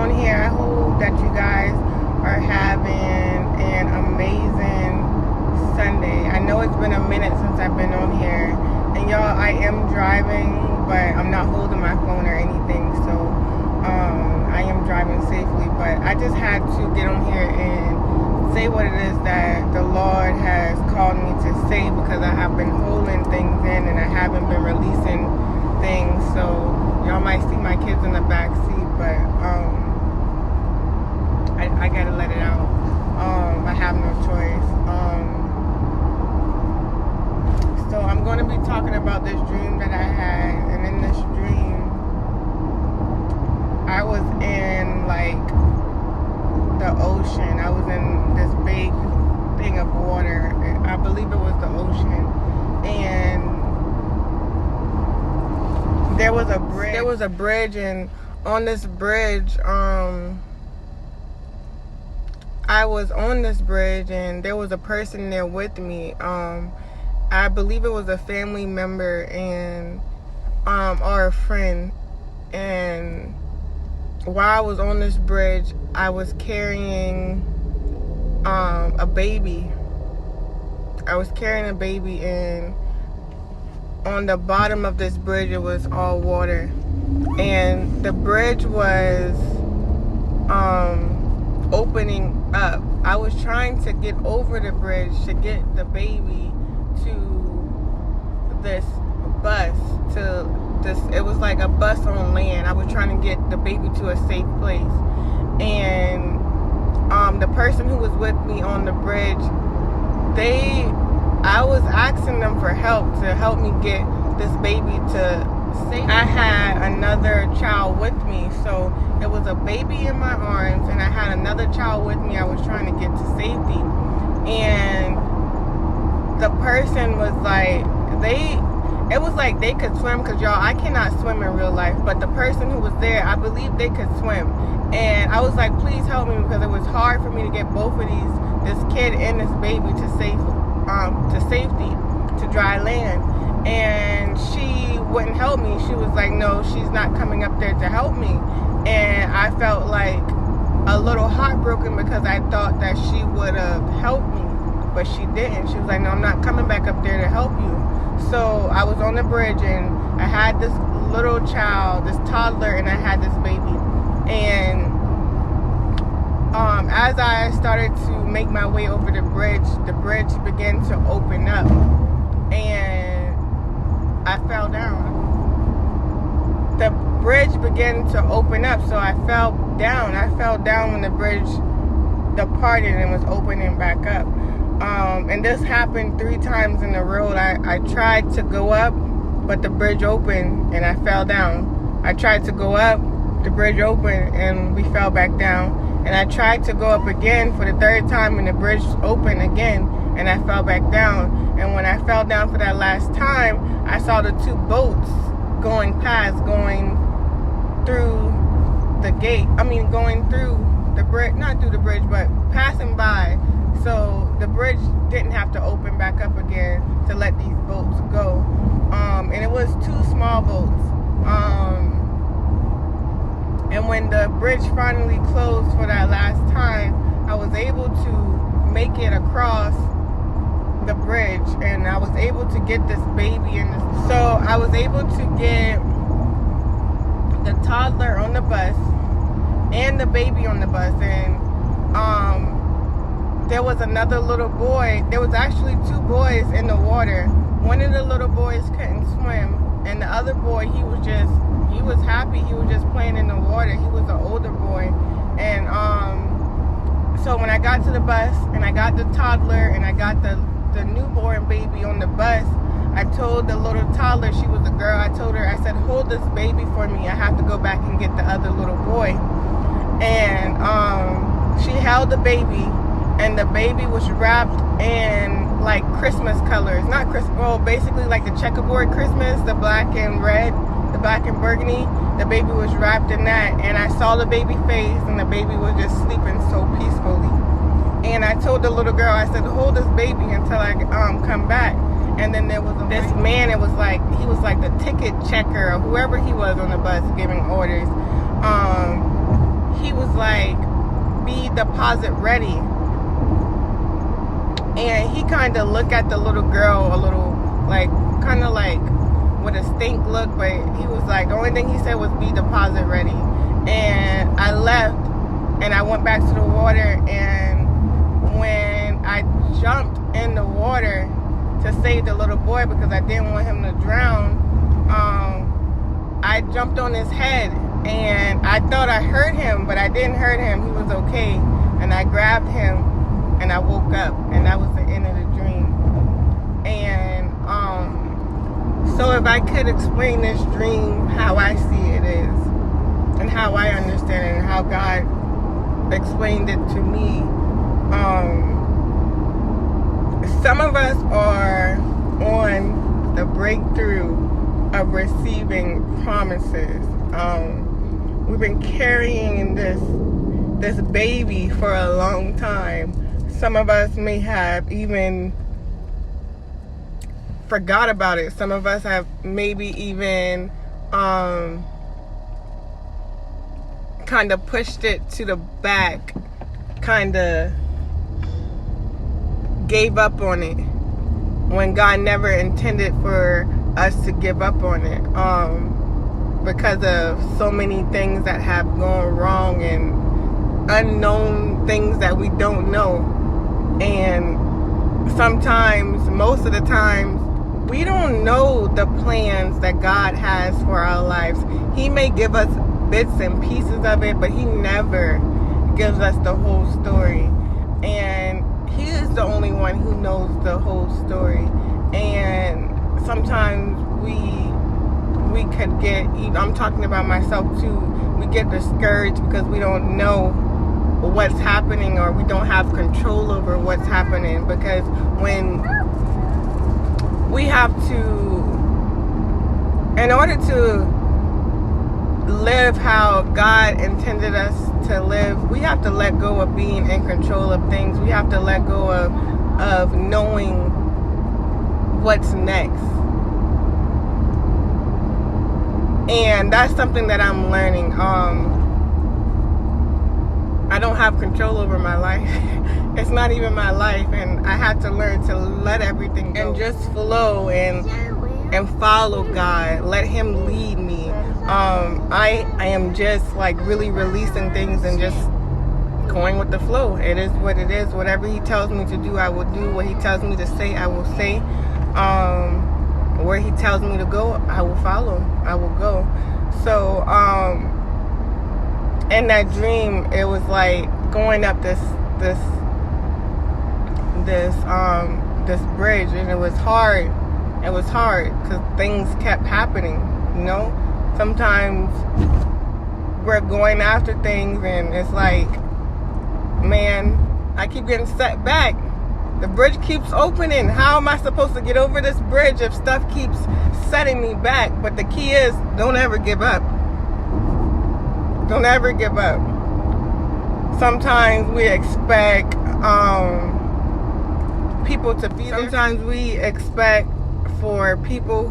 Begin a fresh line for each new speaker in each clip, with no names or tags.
on here. I hope that you guys are having an amazing Sunday. I know it's been a minute since I've been on here, and y'all, I am driving, but I'm not holding my phone or anything, so I am driving safely. But I just had to get on here and say what it is that the Lord has called me to say, because I have been holding things in and I haven't been releasing things. So y'all might see my kids in the back seat, but I gotta let it out. I have no choice. So I'm going to be talking about this dream that I had, and in this dream I was in like the ocean. I was in this big thing of water. I believe it was the ocean, and there was a bridge, and on this bridge, I was on this bridge, and there was a person there with me. I believe it was a family member and or a friend. And while I was on this bridge, I was carrying a baby. I was carrying a baby, and on the bottom of this bridge, it was all water, and the bridge was opening up. I was trying to get over the bridge to get the baby to this bus, it was like a bus on land. I was trying to get the baby to a safe place, and the person who was with me on the bridge, I was asking them for help to help me get this baby to safety. I had another child with me, so it was a baby in my arms, and I had another child with me I was trying to get to safety. And the person was like, it was like they could swim, because y'all, I cannot swim in real life, but the person who was there, I believe they could swim. And I was like, please help me, because it was hard for me to get both of this kid and this baby to safety, to dry land. And she wouldn't help me. She was like, no, she's not coming up there to help me. And I felt like a little heartbroken, because I thought that she would have helped me, but she didn't. She was like, no, I'm not coming back up there to help you. So I was on the bridge, and I had this little child, this toddler, and I had this baby. And as I started to make my way over the bridge began to open up, and I fell down. The bridge began to open up, so I fell down. I fell down when the bridge departed and was opening back up. And this happened 3 times in a row. I tried to go up, but the bridge opened and I fell down. I tried to go up, the bridge opened, and we fell back down. And I tried to go up again for the 3rd time, and the bridge opened again, and I fell back down. And when I fell down for that last time, I saw the 2 boats going past, going through the gate. I mean, going through the bridge, not through the bridge, but passing by. So the bridge didn't have to open back up again to let these boats go. And it was 2 small boats. And when the bridge finally closed for that last time, I was able to make it across the bridge, and I was able to get this baby in. So I was able to get the toddler on the bus and the baby on the bus, and there was another little boy. There was actually 2 boys in the water. One of the little boys couldn't swim, and the other boy, he was happy. He was just playing in the water. He was an older boy. And so when I got to the bus, and I got the toddler, and I got the newborn baby on the bus, I told the little toddler, she was a girl, I told her, I said, hold this baby for me. I have to go back and get the other little boy. And she held the baby, and the baby was wrapped in like Christmas colors. Not Christmas, well, basically like the checkerboard Christmas, the black and red, the black and burgundy. The baby was wrapped in that, and I saw the baby face, and the baby was just sleeping so peacefully. And I told the little girl, I said, hold this baby until I come back. And then there was this man, he was like the ticket checker, or whoever he was on the bus giving orders. he was like, be deposit ready. And he kind of looked at the little girl a little, like, kind of like with a stink look, but he was like, the only thing he said was be deposit ready. And I left and I went back to the water, and when I jumped in the water to save the little boy because I didn't want him to drown, I jumped on his head, and I thought I hurt him, but I didn't hurt him. He was okay. And I grabbed him and I woke up, and that was the end of the dream. And so if I could explain this dream how I see it is, and how I understand it, and how God explained it to me, some of us are on the breakthrough of receiving promises. We've been carrying this baby for a long time. Some of us may have even forgot about it. Some of us have maybe even kind of pushed it to the back, kind of gave up on it when God never intended for us to give up on it, because of so many things that have gone wrong and unknown things that we don't know. And sometimes, most of the times, we don't know the plans that God has for our lives. He may give us bits and pieces of it, but he never gives us the whole story. And he is the only one who knows the whole story. And sometimes we could get, I'm talking about myself too, we get discouraged because we don't know what's happening, or we don't have control over what's happening, because when we have to, in order to live how God intended us to live, we have to let go of being in control of things. We have to let go of knowing what's next. And that's something that I'm learning. I don't have control over my life. It's not even my life, and I had to learn to let everything go and just flow and follow God. Let him lead me. I am just like really releasing things and just going with the flow. It is what it is. Whatever he tells me to do, I will do. What he tells me to say, I will say. Where he tells me to go, I will follow. I will go. So in that dream, it was like going up this bridge, and it was hard. It was hard because things kept happening, you know. Sometimes we're going after things, and it's like, man, I keep getting set back. The bridge keeps opening. How am I supposed to get over this bridge if stuff keeps setting me back? But the key is, don't ever give up. Don't ever give up. Sometimes we expect people to be there. Sometimes we expect for people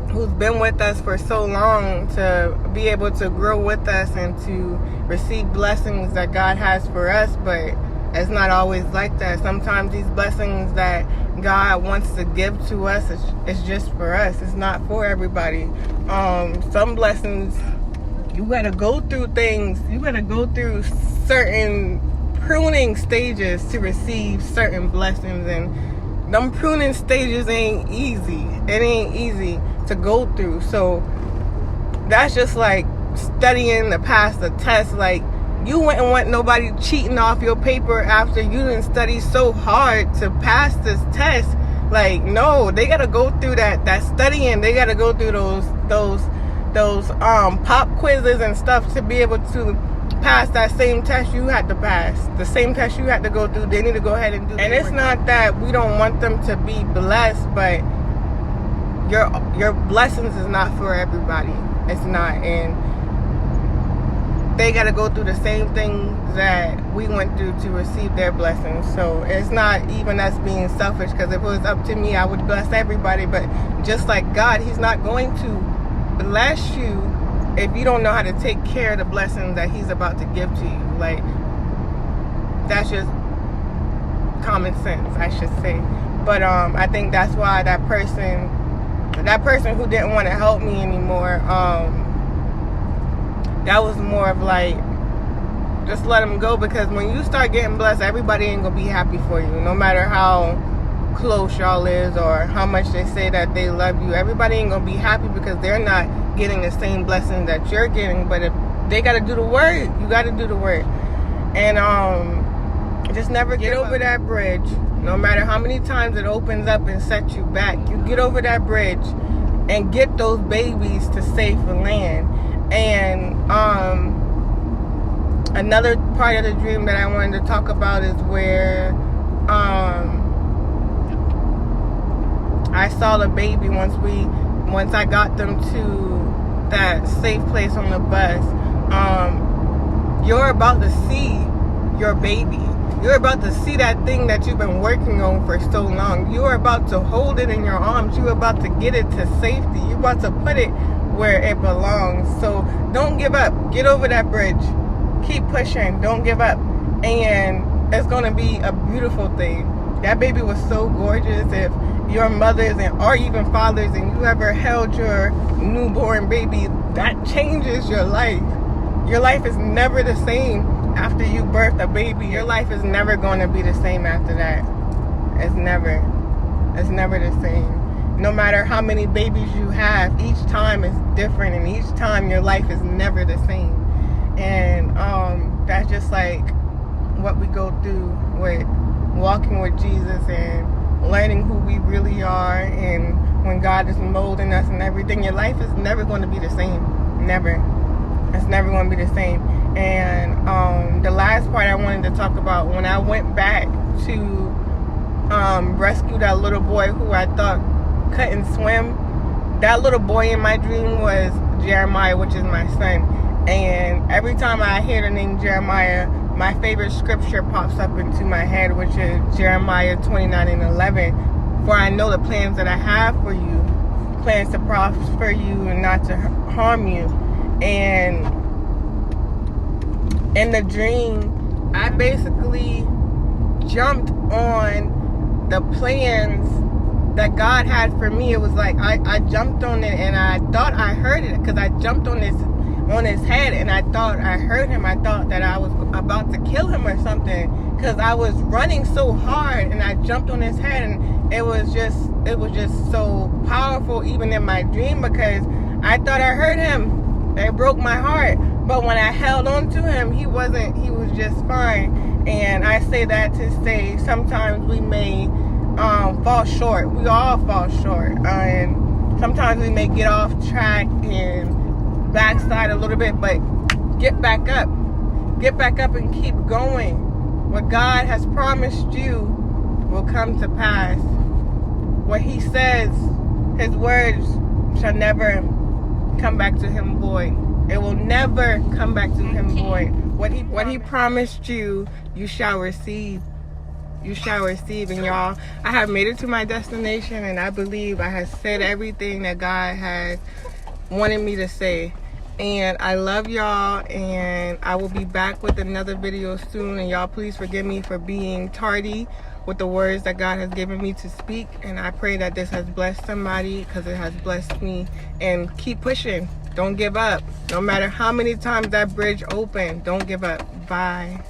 who's been with us for so long to be able to grow with us and to receive blessings that God has for us, but it's not always like that. Sometimes these blessings that God wants to give to us, it's just for us. It's not for everybody. Some blessings, you gotta go through things. You gotta go through certain pruning stages to receive certain blessings, and them pruning stages ain't easy. It ain't easy to go through. So that's just like studying to pass the test. Like, you wouldn't want nobody cheating off your paper after you didn't study so hard to pass this test. Like, no, they gotta go through that studying. They gotta go through those pop quizzes and stuff to be able to pass that same test you had to pass. The same test you had to go through, they need to go ahead and do. And it's not that we don't want them to be blessed, but your blessings is not for everybody. It's not. And they got to go through the same thing that we went through to receive their blessings. So it's not even us being selfish, because if it was up to me, I would bless everybody. But just like God, he's not going to bless you if you don't know how to take care of the blessings that he's about to give to you. Like, that's just common sense, I should say. But I think that's why that person who didn't want to help me anymore, that was more of like, just let him go. Because when you start getting blessed, everybody ain't gonna be happy for you, no matter how close y'all is or how much they say that they love you. Everybody ain't gonna be happy because they're not getting the same blessing that you're getting. But if they gotta do the work, you gotta do the work. And just never get over that bridge. No matter how many times it opens up and sets you back, you get over that bridge and get those babies to safe land. And another part of the dream that I wanted to talk about is where I saw the baby once I got them to that safe place on the bus. You're about to see your baby. You're about to see that thing that you've been working on for so long. You are about to hold it in your arms. You're about to get it to safety. You're about to put it where it belongs. So don't give up. Get over that bridge. Keep pushing. Don't give up. And it's going to be a beautiful thing. That baby was so gorgeous. If your mothers or even fathers and you ever held your newborn baby, that changes your life. Your life is never the same after you birth a baby. Your life is never going to be the same after that. It's never the same. No matter how many babies you have, each time is different, and each time your life is never the same. And that's just like what we go through with walking with Jesus and learning who we really are. And when God is molding us and everything, your life is never going to be the same. Never. It's never going to be the same. And the last part I wanted to talk about, when I went back to rescue that little boy who I thought couldn't swim, that little boy in my dream was Jeremiah, which is my son. And every time I hear the name Jeremiah, my favorite scripture pops up into my head, which is Jeremiah 29:11. For I know the plans that I have for you, plans to prosper you and not to harm you. And in the dream, I basically jumped on the plans that God had for me. It was like I jumped on it, and I thought I heard it, because I jumped on his head, and I thought I heard him. I thought that I was about to kill him or something, because I was running so hard, and I jumped on his head, and it was just so powerful, even in my dream, because I thought I heard him. It broke my heart. But when I held on to him, he was just fine. And I say that to say sometimes we may fall short. We all fall short. And sometimes we may get off track and backslide a little bit, but get back up. Get back up and keep going. What God has promised you will come to pass. What he says, his words shall never come back to him void. It will never come back to him void. What he promised you, you shall receive. You shall receive. And y'all, I have made it to my destination, and I believe I have said everything that God has wanted me to say. And I love y'all, and I will be back with another video soon. And y'all, please forgive me for being tardy with the words that God has given me to speak. And I pray that this has blessed somebody, because it has blessed me. And keep pushing. Don't give up. No matter how many times that bridge opens, don't give up. Bye.